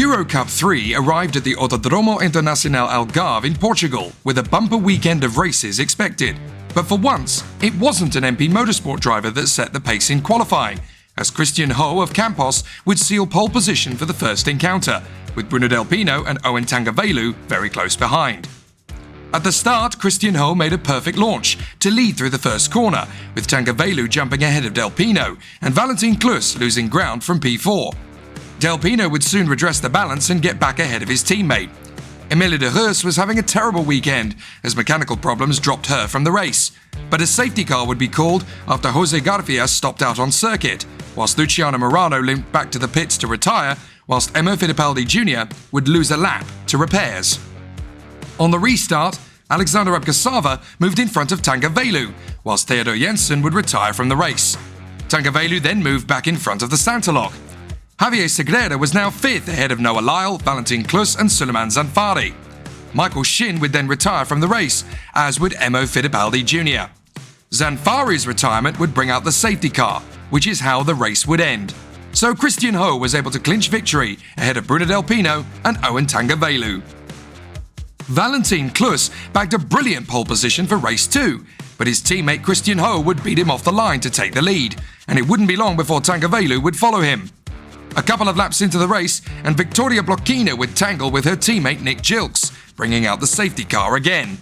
Euro Cup 3 arrived at the Autódromo Internacional Algarve in Portugal, with a bumper weekend of races expected. But for once, it wasn't an MP Motorsport driver that set the pace in qualifying, as Christian Ho of Campos would seal pole position for the first encounter, with Bruno del Pino and Owen Tangavelu very close behind. At the start, Christian Ho made a perfect launch to lead through the first corner, with Tangavelu jumping ahead of Del Pino and Valentin Kluss losing ground from P4. Del Pino would soon redress the balance and get back ahead of his teammate. Emilia de Heus was having a terrible weekend as mechanical problems dropped her from the race, but a safety car would be called after Jose Garcia stopped out on circuit, whilst Luciano Morano limped back to the pits to retire, whilst Emo Fittipaldi Jr. would lose a lap to repairs. On the restart, Alexander Abkhazava moved in front of Tangavelu, whilst Theodor Jensen would retire from the race. Tangavelu then moved back in front of the Sainteloc. Javier Sagrera was now fifth ahead of Noah Lyle, Valentin Kluss and Suleiman Zanfari. Michael Shin would then retire from the race, as would Emo Fittipaldi Jr. Zanfari's retirement would bring out the safety car, which is how the race would end. So Christian Ho was able to clinch victory ahead of Bruno del Pino and Owen Tangavelu. Valentin Kluss bagged a brilliant pole position for race 2, but his teammate Christian Ho would beat him off the line to take the lead, and it wouldn't be long before Tangavelu would follow him. A couple of laps into the race, and Victoria Blochina would tangle with her teammate Nick Gilks, bringing out the safety car again.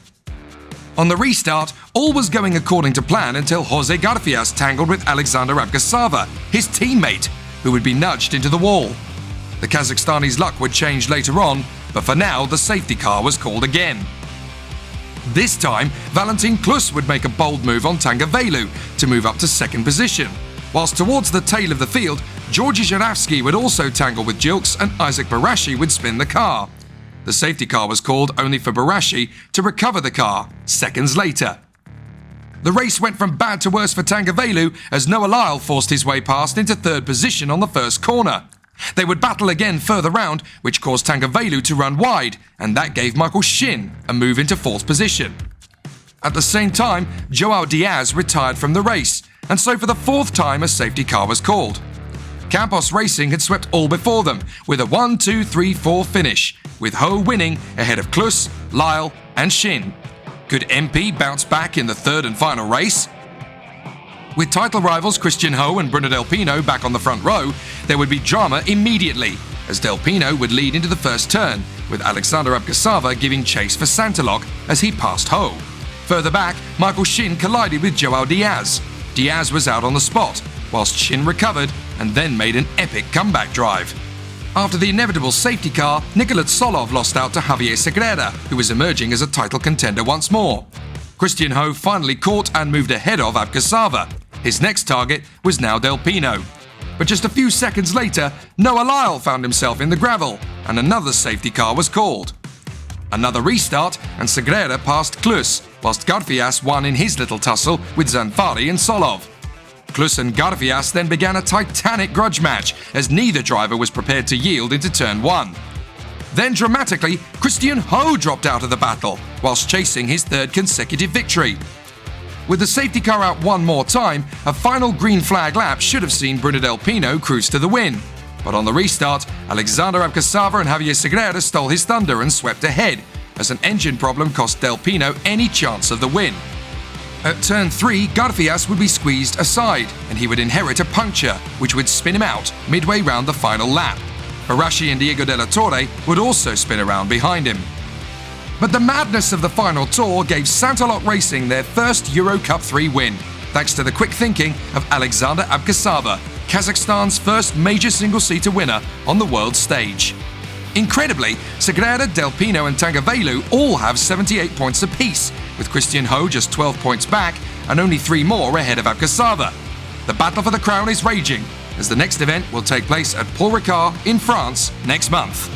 On the restart, all was going according to plan until Jose Garcia tangled with Alexander Abkhazava, his teammate, who would be nudged into the wall. The Kazakhstani's luck would change later on, but for now the safety car was called again. This time, Valentin Kluss would make a bold move on Tangavelu to move up to second position, whilst towards the tail of the field, Georgi Zharavsky would also tangle with Gilks and Isaac Barashi would spin the car. The safety car was called only for Barashi to recover the car seconds later. The race went from bad to worse for Tangavelu as Noah Lyle forced his way past into third position on the first corner. They would battle again further round, which caused Tangavelu to run wide, and that gave Michael Shin a move into fourth position. At the same time, Joao Diaz retired from the race, and so for the fourth time a safety car was called. Campos Racing had swept all before them with a 1-2-3-4 finish, with Ho winning ahead of Kluss, Lyle and Shin. Could MP bounce back in the third and final race? With title rivals Christian Ho and Bruno del Pino back on the front row, there would be drama immediately, as del Pino would lead into the first turn, with Alexander Abkhazava giving chase for Sainteloc as he passed Ho. Further back, Michael Shin collided with Joao Diaz. Diaz was out on the spot, whilst Shin recovered and then made an epic comeback drive. After the inevitable safety car, Nicolas Solov lost out to Javier Sagrera, who was emerging as a title contender once more. Christian Ho finally caught and moved ahead of Abkhazava. His next target was now Del Pino. But just a few seconds later, Noah Lyle found himself in the gravel, and another safety car was called. Another restart, and Sagrera passed Kluss, whilst Garfias won in his little tussle with Zanfari and Solov. Kluss and Garfias then began a titanic grudge match, as neither driver was prepared to yield into turn 1. Then dramatically, Christian Ho dropped out of the battle, whilst chasing his third consecutive victory. With the safety car out one more time, a final green flag lap should have seen Bruno del Pino cruise to the win. But on the restart, Alexander Abkhazava and Javier Sagrera stole his thunder and swept ahead, as an engine problem cost del Pino any chance of the win. At turn 3, Garfias would be squeezed aside, and he would inherit a puncture, which would spin him out midway round the final lap. Barashi and Diego de la Torre would also spin around behind him. But the madness of the final tour gave Sainteloc Racing their first Euro Cup 3 win, thanks to the quick thinking of Alexander Abkhazava, Kazakhstan's first major single-seater winner on the world stage. Incredibly, Sagrera, Del Pino and Tangavelu all have 78 points apiece, with Christian Ho just 12 points back and only 3 more ahead of Abkhazava. The battle for the crown is raging, as the next event will take place at Paul Ricard in France next month.